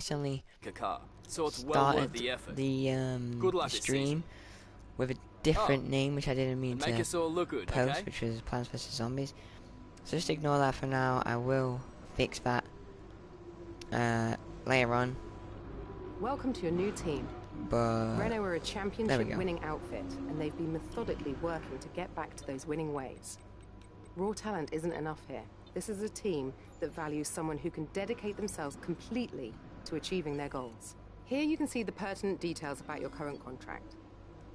recently So it's well worth started the effort. the Good luck this stream season. with a different name, which I didn't mean And make to us all look good, post, okay? which was Plants vs Zombies. So just ignore that for now. I will fix that later on. Welcome to your new team. But Renault are a championship-winning outfit, and they've been methodically working to get back to those winning ways. Raw talent isn't enough here. This is a team that values someone who can dedicate themselves completely to achieving their goals. Here you can see the pertinent details about your current contract.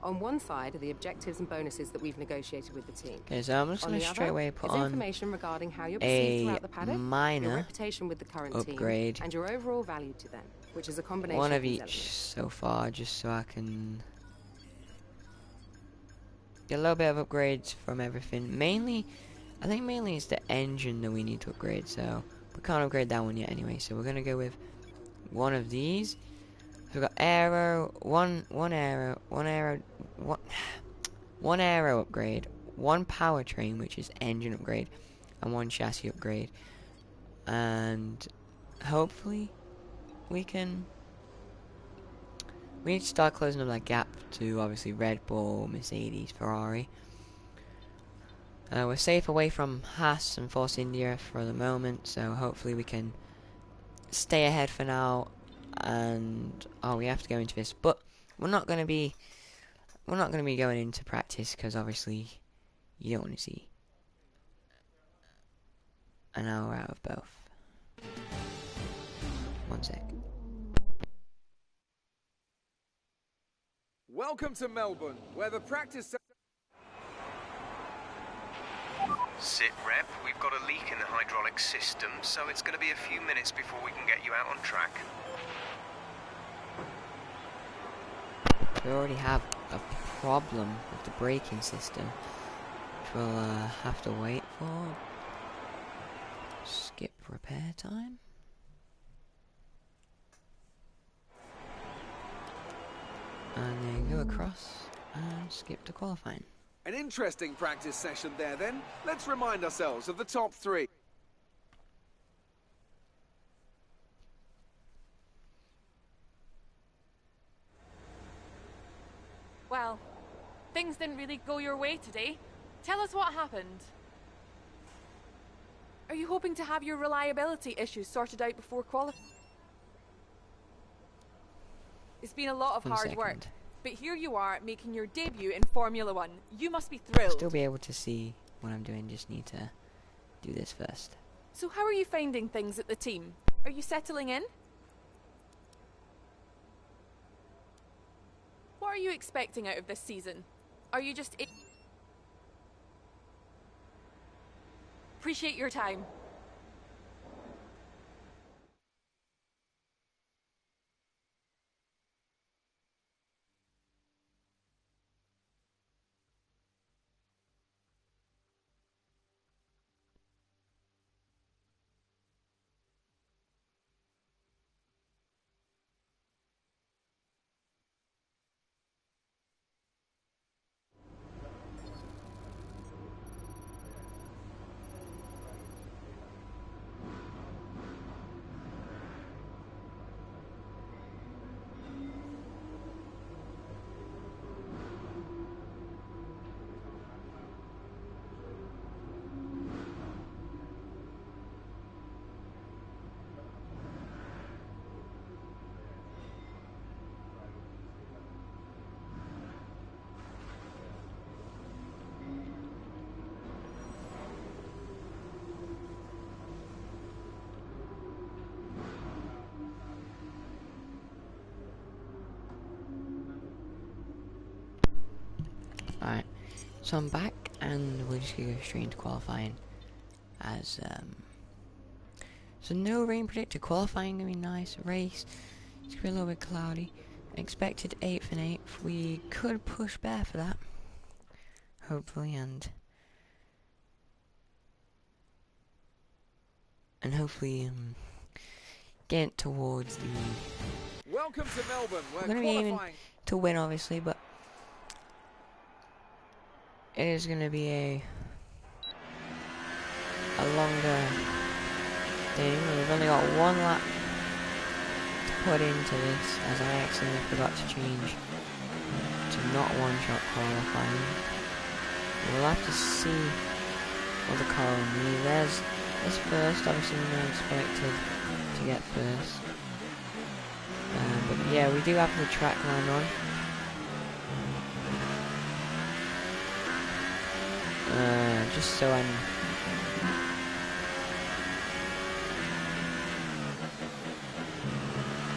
On one side are the objectives and bonuses that we've negotiated with the team. okay, so I'm just going to straight away put on information regarding how you're perceived throughout the paddock, your minor reputation with the current upgrade, team, and your overall value to them, which is a combination one of these each elements. so far, just so I can get a little bit of upgrades from everything. Mainly, I think mainly it's the engine that we need to upgrade, so we can't upgrade that one yet anyway, so we're going to go with one of these. So we've got arrow, one arrow upgrade, one powertrain, which is engine upgrade, and one chassis upgrade. And hopefully we need to start closing up that gap to obviously Red Bull, Mercedes, Ferrari. We're safe away from Haas and Force India for the moment, so hopefully we can stay ahead for now. And we have to go into this, but we're not going to be going into practice because obviously you don't want to see an hour out of both. One sec. Welcome to Melbourne, where the practice... Sit rep, we've got a leak in the hydraulic system, so it's going to be a few minutes before we can get you out on track. We already have a problem with the braking system, which we'll have to wait for. Skip repair time. And then go across and skip to qualifying. An interesting practice session there then. Let's remind ourselves of the top three. Well, things didn't really go your way today. Tell us what happened. Are you hoping to have your reliability issues sorted out before qualifying? It's been a lot of hard work, but here you are making your debut in Formula One. You must be thrilled. Still be able to see what I'm doing, just need to do this first. So how are you finding things at the team? Are you settling in? What are you expecting out of this season? Are you just... Appreciate your time. Alright, so I'm back and we're just gonna go straight into qualifying as so no rain predicted. Qualifying gonna be nice. Race it's gonna be a little bit cloudy. Expected 8th and 8th. We could push bare for that, hopefully, and hopefully get towards the... Welcome to Melbourne, where I'm gonna be aiming qualifying... to win obviously, but it is going to be a longer thing. We've only got one lap to put into this, as I accidentally forgot to change to not one-shot qualifying. We'll have to see what the car will need. There's this first, obviously we're not expected to get first. But yeah, we do have the track line on. Just so I'm...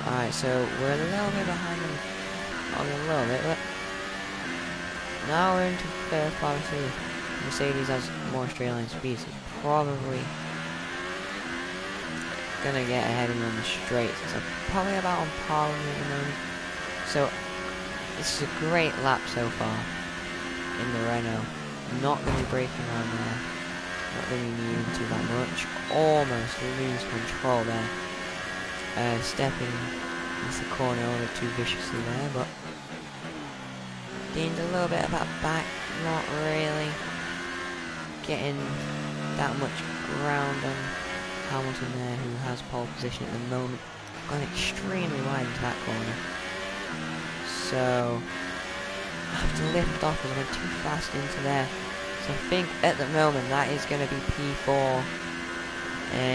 Alright, so we're a little bit behind them. Only a little bit, but... Now we're into first, obviously. Mercedes has more straight line speed, so it's probably gonna get ahead of me on the straights. So probably about on par with me at the moment. So this is a great lap so far in the Renault. Not gonna be braking around there. Not really needing to that much. Almost lose control there. Stepping into the corner a little too viciously there, but gained a little bit of that back. Not really getting that much ground on Hamilton there, who has pole position at the moment. Gone extremely wide into that corner. So I have to lift off because I went too fast into there. So I think at the moment that is going to be P4.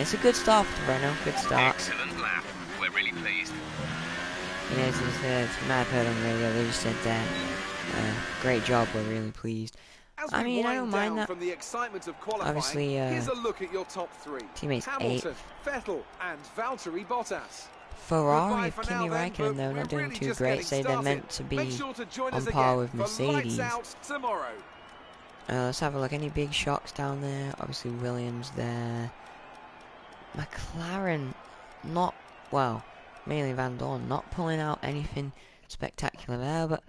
It's a good start for the Renault. Good start. Excellent lap. We're really pleased. Yes, it's Mad Heard on the radio. They just said that. Great job. We're really pleased. I mean, I don't mind that. From the excitement of qualifying, obviously, here's a look at your top three. Teammates Hamilton, Vettel, and Valtteri Bottas. Ferrari of Kimi Räikkönen, though, not doing too great. Say they're meant to be on par with Mercedes. Let's have a look. Any big shocks down there? Obviously, Williams there. McLaren, not, well, mainly Van Dorn, not pulling out anything spectacular there, but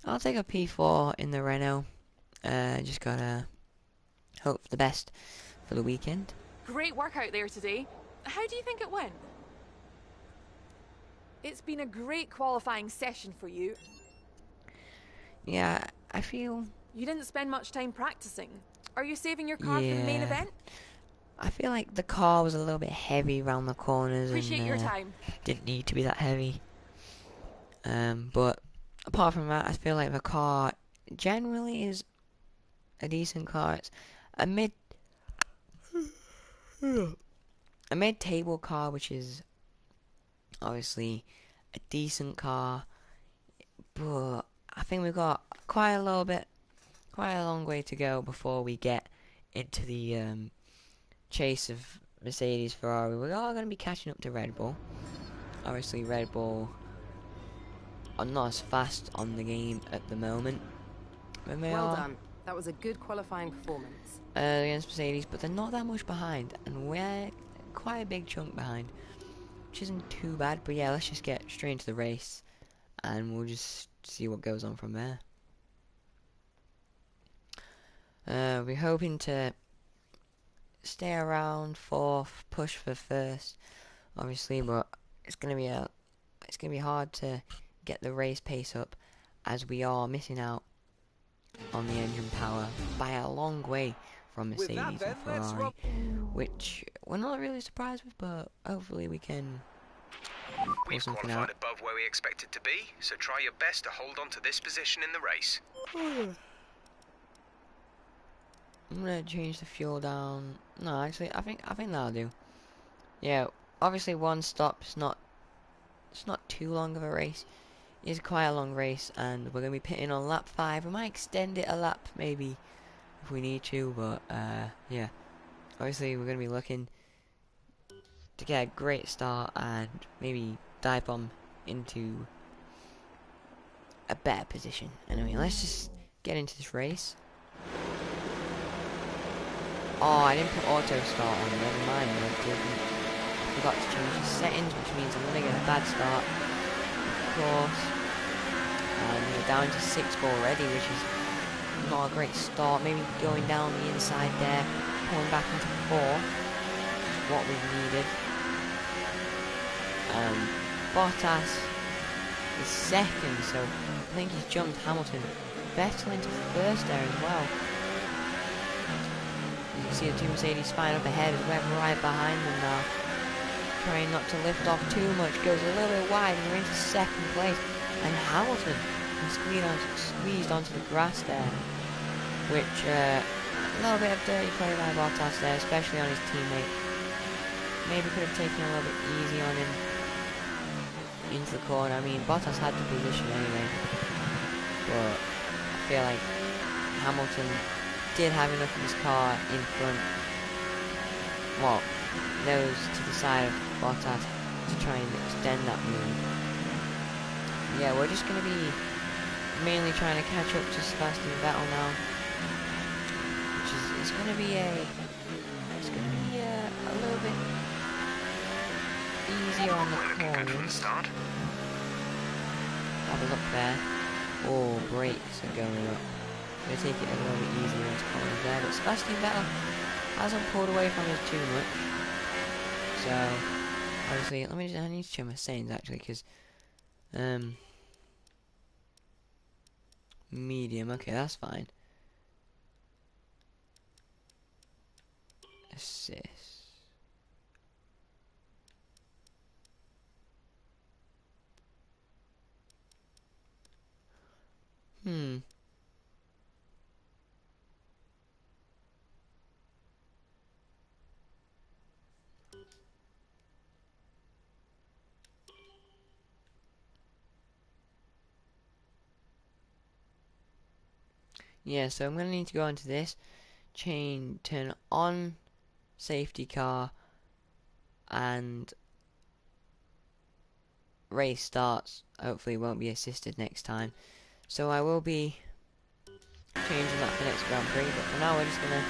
I'll take a P4 in the Renault. Just gotta hope for the best for the weekend. Great work out there today. How do you think it went? It's been a great qualifying session for you. Yeah, I feel... You didn't spend much time practicing. Are you saving your car for the main event? I feel like the car was a little bit heavy around the corners. Appreciate your time. Didn't need to be that heavy. But apart from that, I feel like the car generally is a decent car. It's a mid-table car, which is obviously a decent car, but I think we've got quite a long way to go before we get into the chase of Mercedes, Ferrari. We are going to be catching up to Red Bull. Obviously, Red Bull are not as fast on the game at the moment. Well done. That was a good qualifying performance. Against Mercedes, but they're not that much behind, and we're quite a big chunk behind, which isn't too bad. But yeah, let's just get straight into the race, and we'll just see what goes on from there. We're hoping to stay around fourth, push for first, obviously, but it's gonna be hard to get the race pace up, as we are missing out on the engine power by a long way from Mercedes and Ferrari, which we're not really surprised with, but hopefully we can We've qualified above where we expected to be, so try your best to hold on to this position in the race. I'm gonna change the fuel down. No, actually, I think that'll do. Yeah, obviously one stop. It's not too long of a race. It's quite a long race, and we're gonna be pitting on lap 5. We might extend it a lap maybe if we need to, but yeah. Obviously, we're gonna be looking to get a great start and maybe dive bomb into a better position. Anyway, let's just get into this race. Oh, I didn't put auto start on, never mind, I didn't. Forgot to change the settings, which means I'm gonna get a bad start, of course. And we're down to 6th already, which is not a great start. Maybe going down the inside there, pulling back into 4, which is what we needed. Bottas is 2nd, so I think he's jumped Hamilton. Vettel into 1st there as well. You can see the two Mercedes flying up ahead, as we're right behind them now. trying not to lift off too much, goes a little bit wide and we're into second place. And Hamilton squeezed onto the grass there, which a little bit of dirty play by Bottas there, especially on his teammate. Maybe could have taken a little bit easy on him into the corner. I mean, Bottas had the position anyway, but I feel like Hamilton did have enough of his car in front, well, nose to the side of Bottas to try and extend that move. Yeah, we're just going to be mainly trying to catch up to Sebastian Vettel now, which is it's going to be a little bit easier on the corners. Have a look there. Oh, brakes are going up. Going to take it a little bit easier into corners there, but Sebastian Vettel hasn't pulled away from us too much. So, obviously, I need to check my settings actually, because medium, okay, that's fine. Assist. Yeah, so I'm going to need to go into this, turn on safety car, and race starts. Hopefully it won't be assisted next time. So I will be changing that for next Grand Prix, but for now we're just going to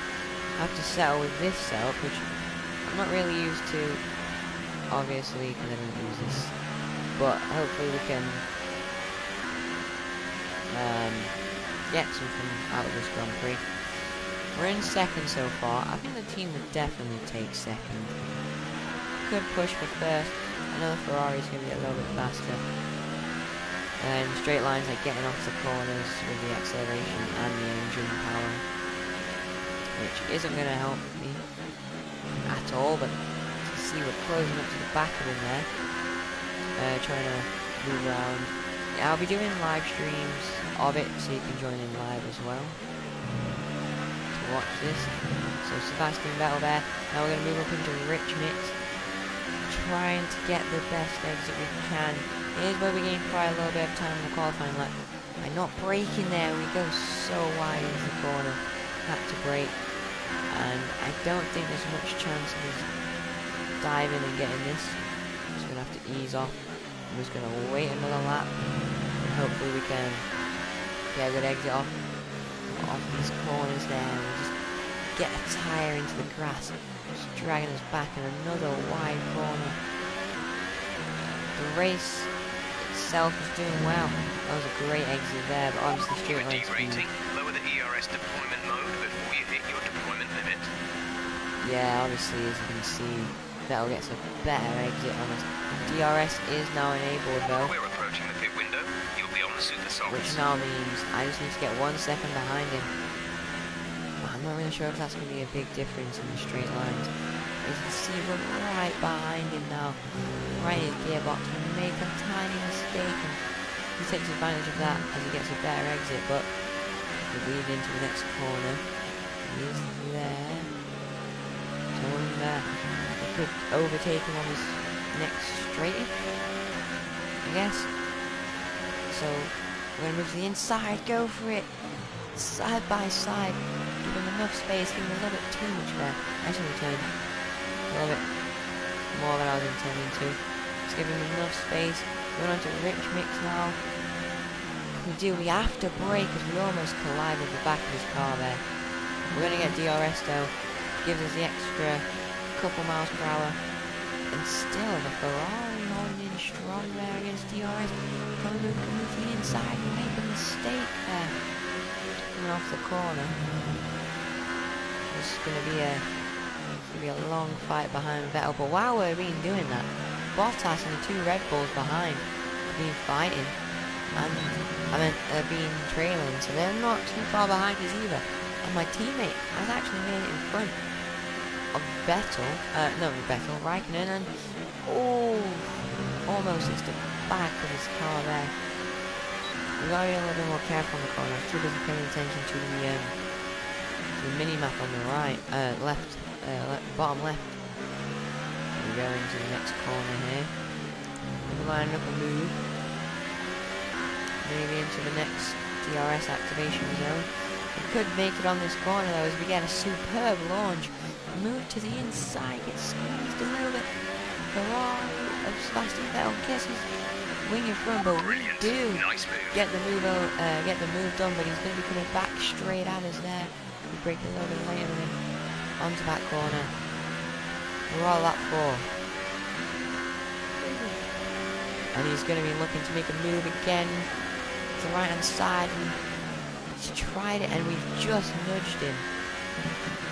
have to settle with this setup, which I'm not really used to, obviously, because I don't use this, but hopefully we can get something out of this Grand Prix. We're in second so far. I think the team would definitely take second. Good push for first. I know the Ferrari's going to be a little bit faster. And straight lines like getting off the corners with the acceleration and the engine power, which isn't going to help me at all, but you see we're closing up to the back of him there, trying to move around. Yeah, I'll be doing live streams of it, so you can join in live as well to watch this. So Sebastian Vettel there. Now we're going to move up into Rich Mix, trying to get the best exit we can. Here's where we gain quite a little bit of time in the qualifying lap. By not braking there, we go so wide into the corner. Had to brake, and I don't think there's much chance of us diving and getting this. So we're going to have to ease off. I'm just going to wait another lap, and hopefully we can get a good exit off these corners there, and we'll just get a tyre into the grass, just dragging us back in another wide corner. The race itself is doing well. That was a great exit there, but obviously straight line speed. Lower the ERS deployment mode before you hit your deployment limit. Yeah, obviously, as you can see, Vettel gets a better exit on us. DRS is now enabled though. We're approaching the pit window. You'll be on the super softs. Which now means I just need to get 1 second behind him. I'm not really sure if that's going to be a big difference in the straight lines. As you can see, we're right behind him now, right in his gearbox, and make a tiny mistake, and he takes advantage of that as he gets a better exit, but we lead into the next corner. He is there. Someone there. We could overtake him on his next straight, I guess. So we're going to move to the inside, go for it, side by side, give him enough space, give him a little bit too much there. Actually turned a little bit more than I was intending to. Just give him enough space. Going on to Rich Mix now. We have to brake because we almost collided with the back of his car there. We're going to get DRS though, gives us the extra couple miles per hour. And still the Ferrari holding in strong there against DRS. Coming to the inside and make a mistake there. Coming off the corner. This is going to be a long fight behind Vettel, but while we've been doing that, Bottas and the 2 Red Bulls behind have been fighting, and they've been trailing, so they're not too far behind us either. And my teammate has actually made it in front. of Vettel, Raikkonen, and almost hits the back of his car there. We gotta be a little bit more careful on the corner. I'm too busy paying attention to the mini map on the right, bottom left. We go into the next corner here. We're lining up a move, maybe into the next DRS activation zone. We could make it on this corner though, as we get a superb launch. Move to the inside, get squeezed a little bit. Ferrari of Sebastian Vettel gets his wing in front, but we do get the move done. But he's going to be coming back straight at us there. We break a little bit later than onto that corner. We're all up for. And he's going to be looking to make a move again to the right hand side. And he's tried it, and we've just nudged him.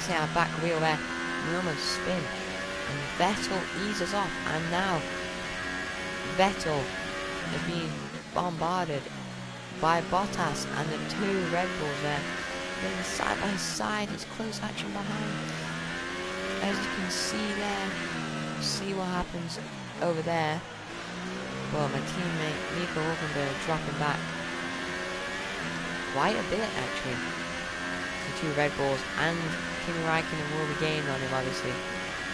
See our back wheel there. We almost spin. And Vettel eases off, and now Vettel is being bombarded by Bottas and the two Red Bulls there. Getting side by side, it's close action behind. As you can see there, see what happens over there. Well, my teammate Nico Hulkenberg dropping back quite a bit actually. The two Red Bulls, and Kimi Raikkonen will be gaining on him obviously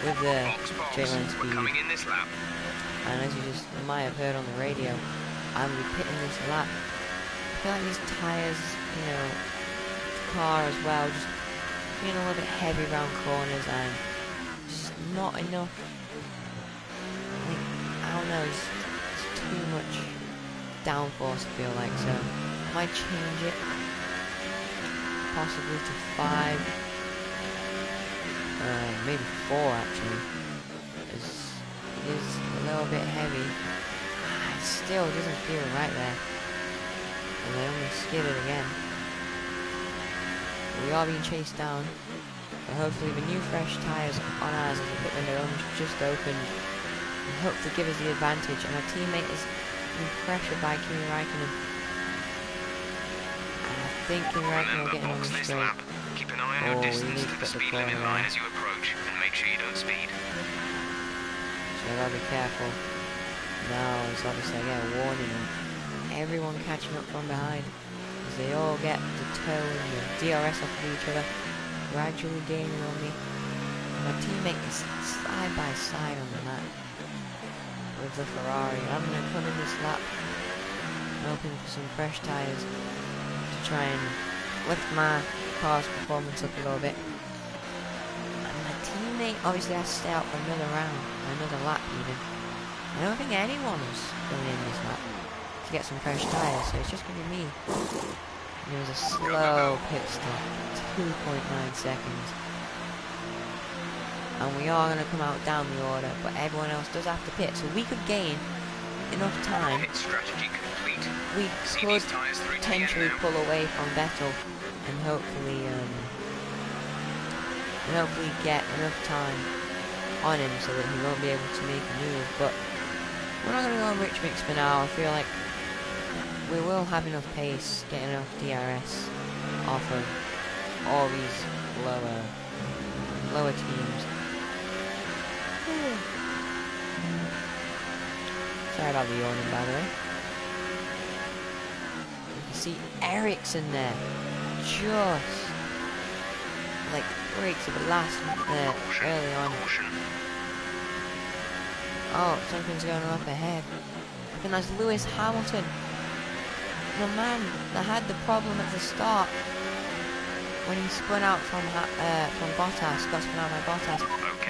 with the J-line speed. Coming in this lap. And as you just might have heard on the radio, I'm going to be pitting this lap. I feel like these tyres, you know, car as well, just being a little bit heavy around corners and just not enough, like, I don't know, it's too much downforce I feel like, so I might change it possibly to 5, maybe 4 actually, as it is a little bit heavy. It still doesn't feel right there, and I almost skid it again. We are being chased down, but hopefully the new fresh tyres on ours as the pit window just opened and hopefully give us the advantage, and our teammate is being pressured by Kimi Raikkonen. And I think Kimi Raikkonen will get in on the straight. Keep an eye on your distance to the speed limit line as you approach, and make sure you don't speed. So I gotta be careful. Now it's obviously I get a warning and everyone catching up from behind. They all get the toe and the DRS off of each other, gradually gaining on me. My teammate is side by side on the map with the Ferrari. I'm going to come in this lap, hoping for some fresh tyres to try and lift my car's performance up a little bit. And my teammate obviously has to stay out for another round, another lap even. I don't think anyone's going in this lap to get some fresh tyres, so it's just going to be me. And it was a slow pit stop, 2.9 seconds. And we are going to come out down the order, but everyone else does have to pit, so we could gain enough time. Pit strategy complete. We could potentially pull away from Vettel and hopefully get enough time on him so that he won't be able to make a move. But we're not going to go on rich mix for now. I feel like we will have enough pace, get enough DRS off of all these lower teams. Sorry about the yawning, by the way. You can see Ericsson there, just like breaks at the last early on. Oh, something's going on up ahead. I think that's Lewis Hamilton. The man that had the problem at the start when he spun out from Bottas, got spun out by Bottas.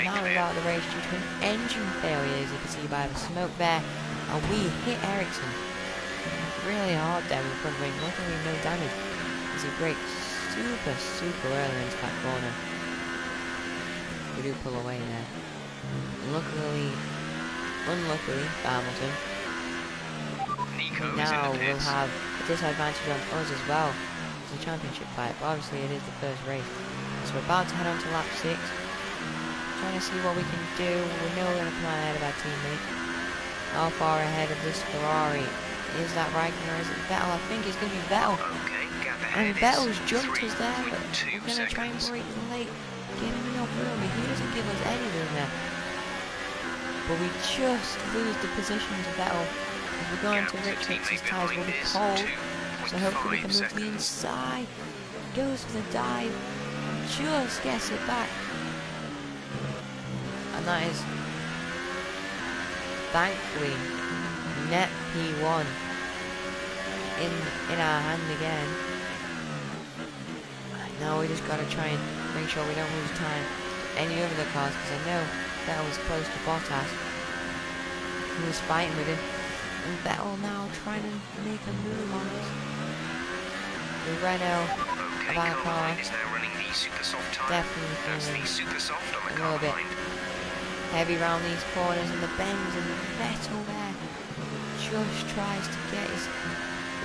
Now we're out of the race due to an engine failure, as you can see by the smoke there. And we hit Ericsson really hard there in the front wing. Luckily no damage, as he brakes super early into that corner. We do pull away there. Unluckily for Hamilton, now we'll have a disadvantage on us as well. It's a championship fight, but obviously it is the first race. So we're about to head on to lap 6. Trying to see what we can do. We know we're going to come out ahead of our teammate. How far ahead of this Ferrari? Is that Raikkonen or is it Vettel? I think it's going to be Vettel. And Vettel's jumped us there, but we're going to try and break late. Getting enough room. He doesn't give us any room there. But we just lose the position to Vettel. If we're going to Rich Mix, his tyres will be cold. So hopefully we can move to the inside. Goes for the dive. Just gets it back. And that is, thankfully, net P1 in our hand again. Now we just gotta try and make sure we don't lose time any of the cars, because I know Vettel was close to Bottas. He was fighting with him, and Vettel now trying to make a move on us. The Renault of our car definitely feeling a little bit heavy around these corners and the bends, and Vettel there just tries to get his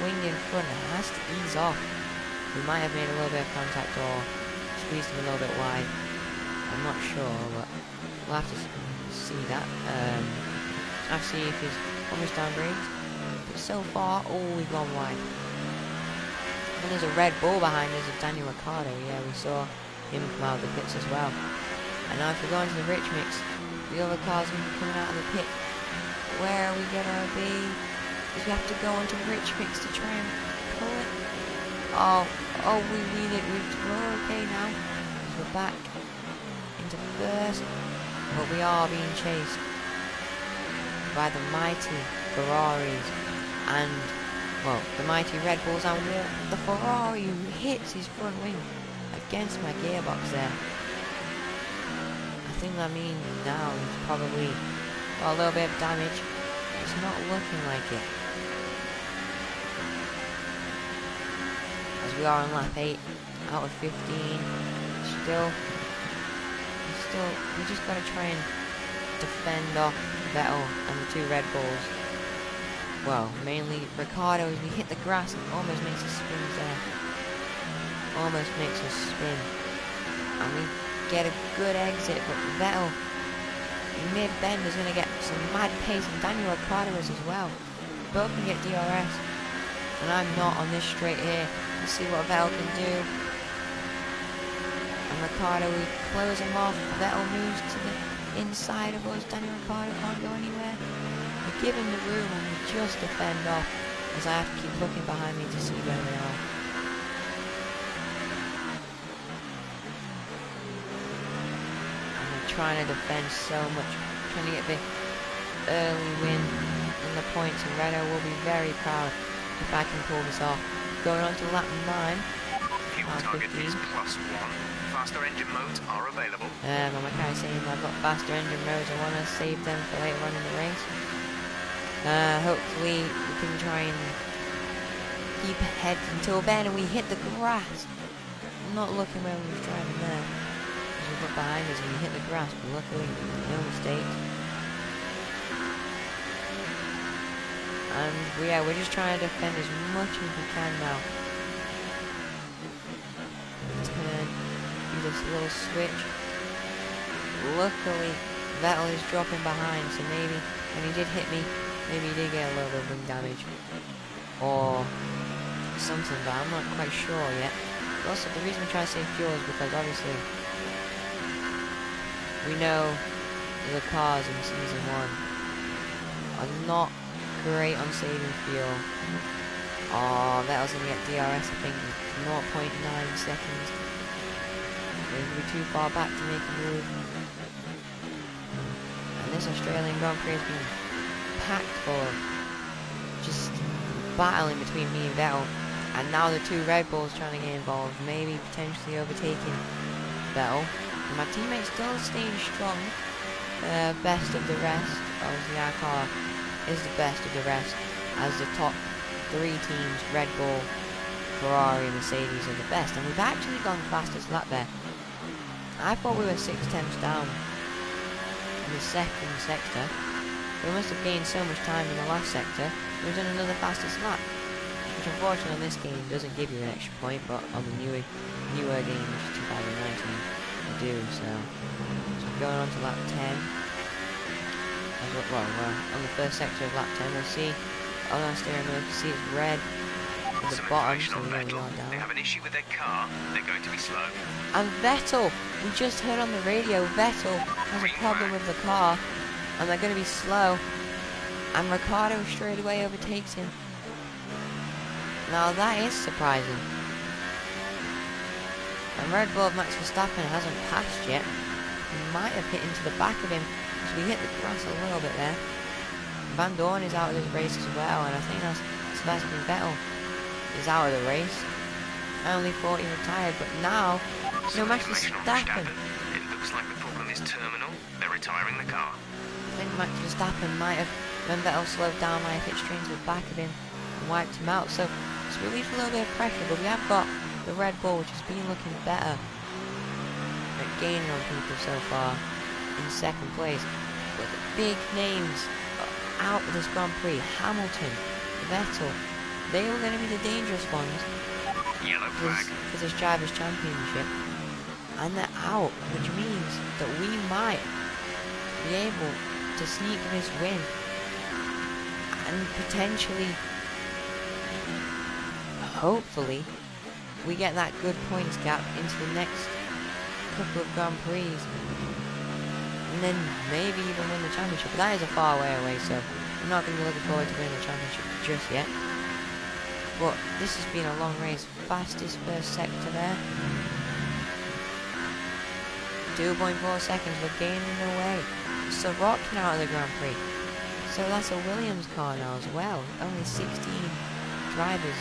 wing in front and has to ease off. We might have made a little bit of contact or squeezed him a little bit wide. I'm not sure, but we'll have to see that. I'll see if he's almost down braked. But so far, we've gone wide. And there's a Red Bull behind us of Daniel Ricciardo. Yeah, we saw him come out of the pits as well. And now if we're going to the Rich Mix, the other cars are going to be coming out of the pit. Where are we going to be? Because we have to go onto Rich Mix to try and pull it. Oh, we win it. We're okay now. We're back into first. But we are being chased by the mighty Ferraris and, well, the mighty Red Bulls, and the Ferrari who hits his front wing against my gearbox there. I think that means now he's probably got a little bit of damage. It's not looking like it. As we are on lap 8 out of 15. We just gotta try and defend off Vettel and the two Red Bulls. Well, mainly Ricciardo, as we hit the grass and almost makes us spin there. Almost makes us spin. And we get a good exit, but Vettel, mid-bend, is going to get some mad pace, and Daniel Ricciardo is as well. Both can get DRS. And I'm not on this straight here. Let's see what Vettel can do. And Ricciardo, we close him off. Vettel moves to the inside of us. Daniel Ricciardo can't go anywhere. We give him the room and we just defend off, as I have to keep looking behind me to see where they are. And we're trying to defend so much, trying to get the early win in the points, and Renault will be very proud if I can pull this off. Going on to lap 9. Fuel target is +1. Faster engine modes are available. My mechanic saying I've got faster engine modes. I want to save them for later on in the race. Hopefully we can try and keep ahead until then, and we hit the grass. I'm not looking where we were driving there, because we got behind us and we hit the grass, but luckily no mistakes. And we're just trying to defend as much as we can now. Turn, do this little switch. Luckily Vettel is dropping behind, so maybe when he did hit me, maybe he did get a little bit of wing damage or something, but I'm not quite sure yet. But also, the reason we're trying to save fuel is because obviously we know the cars in Season 1 are not great on saving fuel. Oh, Vettel's going to get DRS, I think, 0.9 seconds. We're going to be too far back to make a move. And this Australian Grand Prix has been packed full of just battling between me and Vettel. And now the two Red Bulls trying to get involved, maybe potentially overtaking Vettel. And my teammate's still staying strong. Best of the rest. Obviously our car is the best of the rest, as the top 3 teams, Red Bull, Ferrari and Mercedes, are the best. And we've actually gone fastest lap there. I thought we were 6 tenths down in the second sector. We must have gained so much time in the last sector. We've done another fastest lap, which unfortunately on this game doesn't give you an extra point, but on the newer game, which is 2019, they do. So we're going on to lap 10. Well, on the first sector of lap 10, we'll see on our steering wheel, you can see it's red. at the bottom, so we Vettel. are They down. have an issue with their car. They're going to be slow. And Vettel, we just heard on the radio, Vettel has a problem with the car, and they're going to be slow. And Ricciardo straight away overtakes him. Now that is surprising. And Red Bull of Max Verstappen hasn't passed yet. He might have hit into the back of him, because we hit the grass a little bit there. Van Dorn is out of this race as well, and I think that's Sebastian Vettel is out of the race. I only thought he retired, but now, no Max Verstappen. It looks like the problem is terminal. They're retiring the car. I think Max Verstappen might have, when Vettel slowed down, might have hit straight into the back of him and wiped him out. So it's relieved a little bit of pressure, but we have got the Red Bull, which has been looking better at gaining on people so far, in second place. But the big names out of this Grand Prix, Hamilton, Vettel, they were going to be the dangerous ones Yellow flag. for this Drivers' Championship, and they're out, which means that we might be able to sneak this win and potentially, hopefully, we get that good points gap into the next couple of Grand Prix, and then maybe even win the championship. But that is a far way away, so I'm not going to be looking forward to winning the championship just yet. But this has been a long race. Fastest first sector there. 2.4 seconds. We're gaining away. Sorokin out of the Grand Prix. So that's a Williams car now as well. Only 16 drivers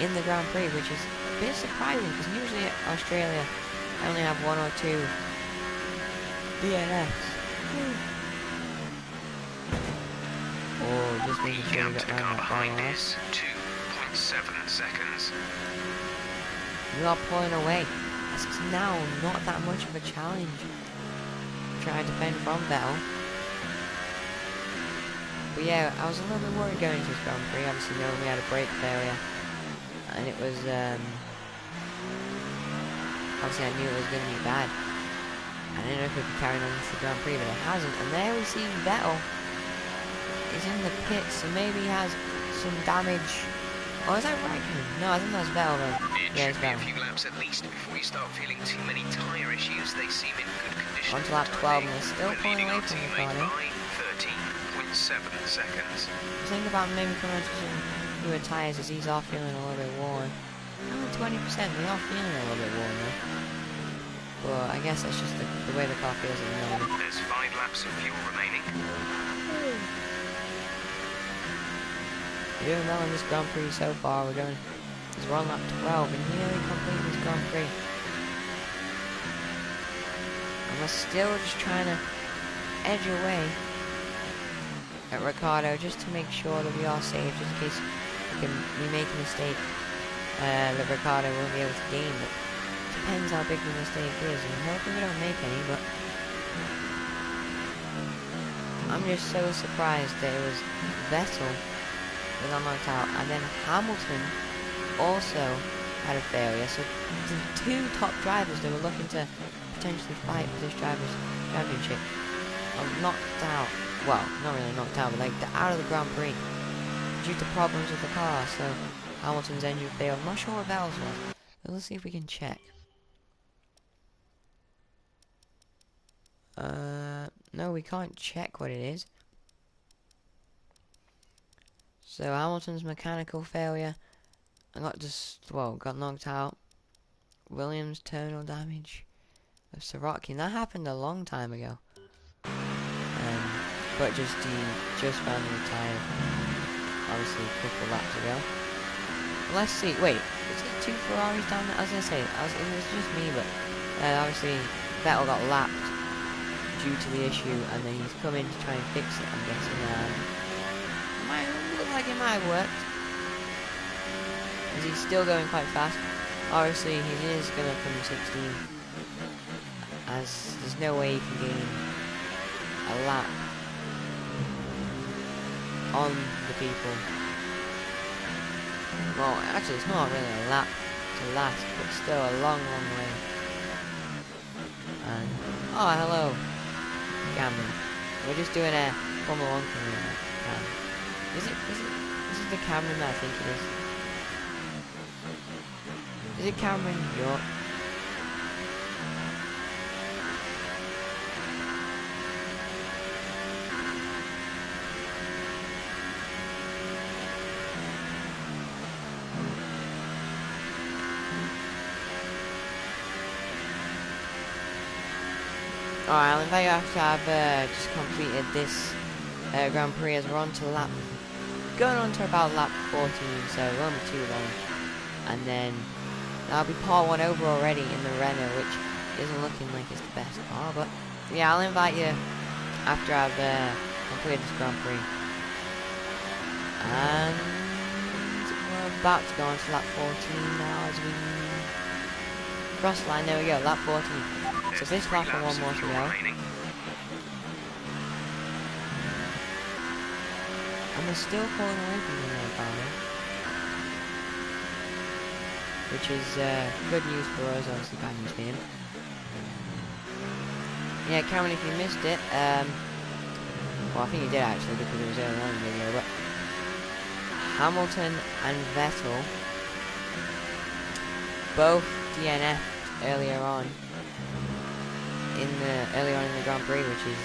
in the Grand Prix, which is a bit surprising because usually at Australia I only have 1 or 2 DNFs. Oh, just making sure we got the car behind that is 2.7 seconds. We are pulling away. As it's now not that much of a challenge trying to defend from Vettel. But yeah, I was a little bit worried going into this Grand Prix. Obviously knowing we had a brake failure. And it was, obviously I knew it was going to be bad. I didn't know if it could carry on into the Grand Prix, but it hasn't. And there we see Vettel is in the pits, so maybe he has some damage. Oh, is that Raikkonen? No, I think that's Vettel though. It should be a few laps at least before we start feeling too many tyre issues. They seem in good condition. On to lap 12, and we're still pulling away from Ricciardo. Ricciardo. 13.7 seconds. Think about maybe coming onto some newer tyres as these are feeling a little bit worn. Only 20%, we are feeling a little bit worn though. But I guess that's just the way the car feels at the moment. There's 5 laps of fuel remaining. We're doing well in this Grand Prix so far. We're on lap 12 and nearly completing this Grand Prix. And we're still just trying to edge away at Ricciardo just to make sure that we are safe, just in case we make a mistake that Ricciardo won't be able to gain. But depends how big the mistake is, and hopefully we don't make any. But I'm just so surprised that it was Vettel that got knocked out, and then Hamilton also had a failure. So the 2 top drivers that were looking to potentially fight for this Drivers' Championship are knocked out. Well, not really knocked out, but like they're out of the Grand Prix due to problems with the car. So Hamilton's engine failed. I'm not sure what Vettel's was. But let's see if we can check. No, we can't check what it is. So Hamilton's mechanical failure. I got knocked out. Williams terminal damage of Sorokin. That happened a long time ago. But he just found the retired. Obviously a couple laps ago. Let's see. Wait, is it 2 Ferraris down there? I was gonna say it was just me, but obviously Vettel got lapped due to the issue, and then he's come in to try and fix it. I'm guessing. Might look like it might have worked. As he's still going quite fast. Obviously, he is gonna come 16, as there's no way he can gain a lap on the people. Well, actually, it's not really a lap to last, but still a long, long way. And oh, hello, Cameron. We're just doing a Formula 1 career. Is it the Cameron that I think it is? Is it Cameron? Yup. Alright, I'll invite you after I've just completed this Grand Prix, as we're on to going on to about lap 14, so it won't be too long. And then that'll be part 1 over already in the Renault, which isn't looking like it's the best car, but yeah, I'll invite you after I've completed this Grand Prix. And we're about to go on to lap 14 now as we cross line. There we go, lap 14. So this lap and 1 more to go. And we're still pulling away from the Nirvana, which is good news for us, obviously bad news for him. Yeah, Cameron, if you missed it, well, I think you did actually, because it was early on in the video, but Hamilton and Vettel both DNF'd earlier on in the Grand Prix, which is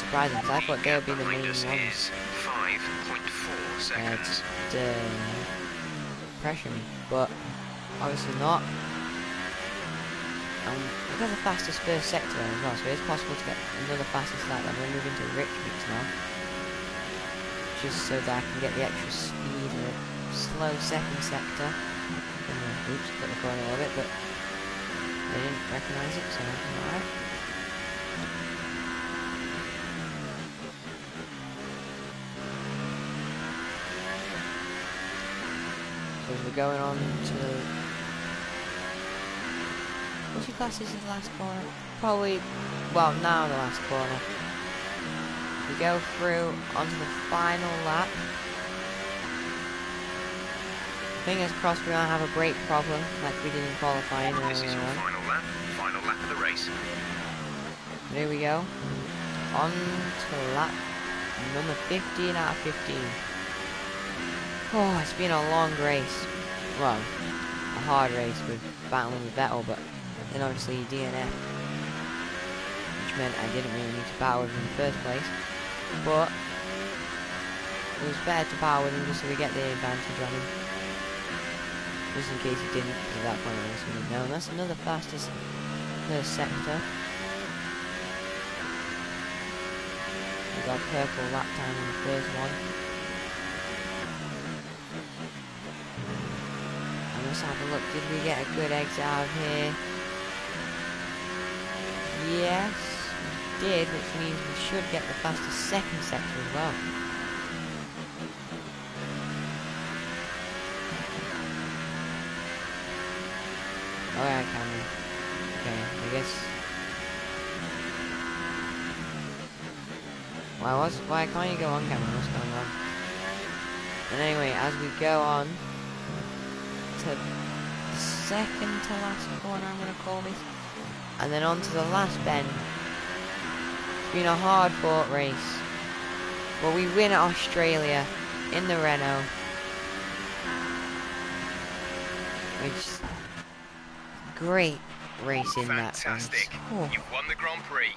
surprising, because I thought they would be the main ones. 5.4 seconds. To pressure me, but obviously not. We've got the fastest first sector as well, so it's possible to get another fastest lap. I'm going to move into rich mix now, just so that I can get the extra speed in a slow second sector. Oops, got the corner a little bit, but they didn't recognise it, so alright. So we're going on to which class is the last corner? Probably, well, now the last corner. We go through onto the final lap. Fingers crossed we don't have a brake problem like we did in qualifying. This is your final lap of the race. There we go. On to lap number 15 out of 15. Oh, it's been a long race. Well, a hard race with battling with Vettel, but then obviously DNF, which meant I didn't really need to battle with him in the first place. But it was better to battle with him just so we get the advantage on him. Just in case he didn't, because at that point I was going to know. And that's another fastest first sector. We got purple lap time in the first one. And let's have a look. Did we get a good exit out of here? Yes, we did, which means we should get the fastest second sector as well. Alright, Cameron. Okay, I guess. Why can't you go on, Cameron? What's going on? And anyway, as we go on to the second to last corner, I'm going to call this, and then on to the last bend. It's been a hard fought race, but we win at Australia in the Renault, which great racing. Fantastic. That race. You've won the Grand Prix.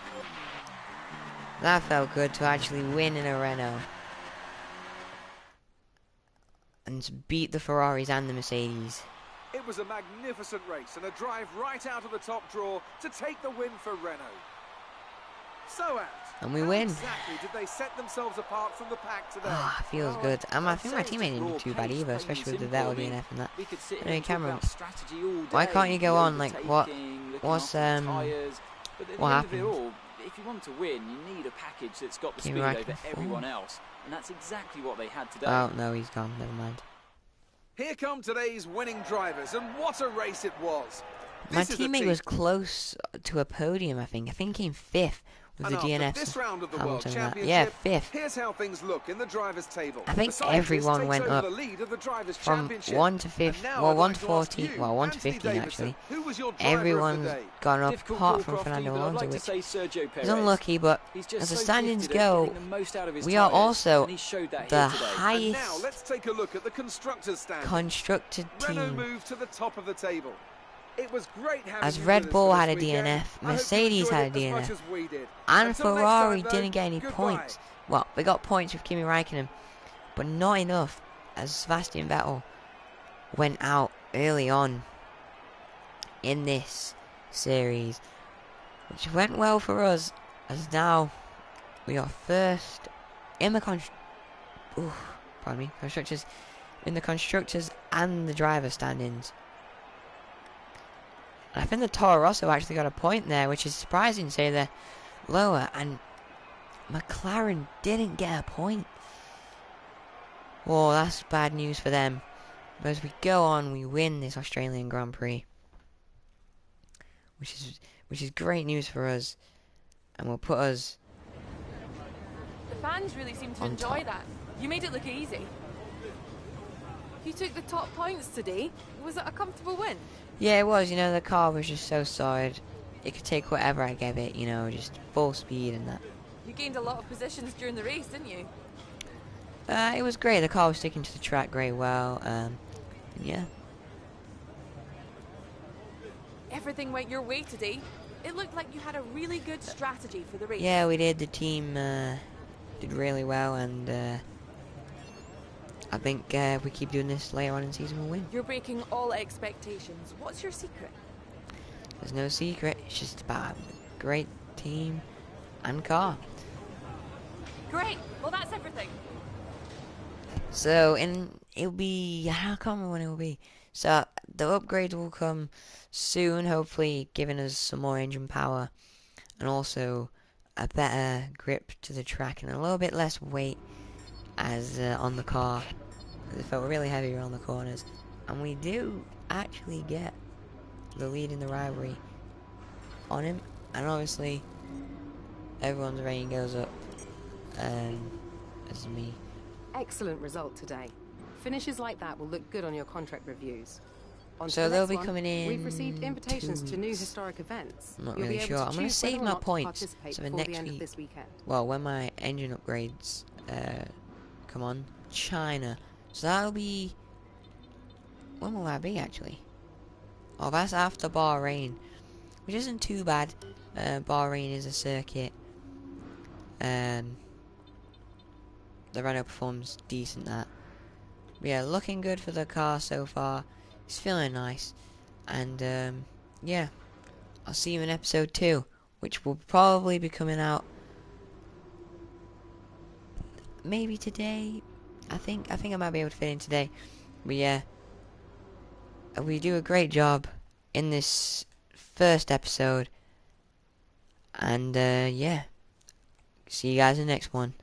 That felt good to actually win in a Renault and to beat the Ferraris and the Mercedes. It was a magnificent race and a drive right out of the top draw to take the win for Renault. So, and we win. Exactly did they set themselves apart from the pack today? Ah, oh, feels good. I think my teammate didn't do too bad either, especially with the Vettel DNF and that. Anyway, Cameron, why can't you go on? Like, what's what happened? If you want to win, you need a package that's got the speed over everyone else, and that's exactly what they had today. Oh no, he's gone. Never mind. Here come today's winning drivers, and what a race it was. My teammate was close to a podium, I think. I think he came 5th with the DNF. This round of the World Championship, yeah, 5th. Here's how things look in the drivers' table. I think everyone went up from 1 to 5th, well, 1 to 14, well, 1 to 15 actually. Everyone's gone up apart from Fernando Alonso, which is unlucky, but as the standings go, we are also the highest now let's take a look at the constructors' standings. constructed Renault team. moved to the top of the table. It was great having as you Red with us Bull for had a this weekend. DNF, I hope you Mercedes enjoyed had a it as much DNF, as we did. and Until next Ferrari time, though, didn't get any goodbye. points. Well, they got points with Kimi Räikkönen, but not enough, as Sebastian Vettel went out early on in this series, which went well for us, as now we are first in the constructors, in the constructors and the driver standings. And I think the Toro Rosso actually got a point there, which is surprising to say they're lower, and McLaren didn't get a point. Oh, that's bad news for them. But as we go on, we win this Australian Grand Prix, which is great news for us, and will put us. The fans really seem to on enjoy top. that. You made it look easy. You took the top points today. Was it a comfortable win? Yeah, it was. You know, the car was just so solid. It could take whatever I gave it. You know, just full speed and that. You gained a lot of positions during the race, didn't you? It was great. The car was sticking to the track very well. Yeah. Everything went your way today. It looked like you had a really good strategy for the race. Yeah, we did. The team did really well, and I think if we keep doing this later on in the season, we'll win. You're breaking all expectations. What's your secret? There's no secret. It's just about having a great team and car. Great. Well, that's everything. So, it'll be, I can't remember when it will be. So, the upgrades will come soon, hopefully giving us some more engine power, and also a better grip to the track and a little bit less weight as on the car. It felt really heavy around the corners, and we do actually get the lead in the rivalry on him, and obviously everyone's rating goes up, as me. Excellent result today. Finishes like that will look good on your contract reviews. On to So the they'll next be one. coming in We've received invitations 2 to new weeks. historic events. I'm not You'll really be able sure. to I'm going to choose save whether or my not to points participate so the before the next end of week. this weekend. Well, when my engine upgrades come on, China. So that'll be, when will that be actually? Oh, that's after Bahrain, which isn't too bad. Bahrain is a circuit. The Renault performs decent at. But yeah, looking good for the car so far. It's feeling nice, and yeah, I'll see you in episode 2, which will probably be coming out maybe today. I think I might be able to fit in today. But yeah, we do a great job in this first episode, and yeah, see you guys in the next one.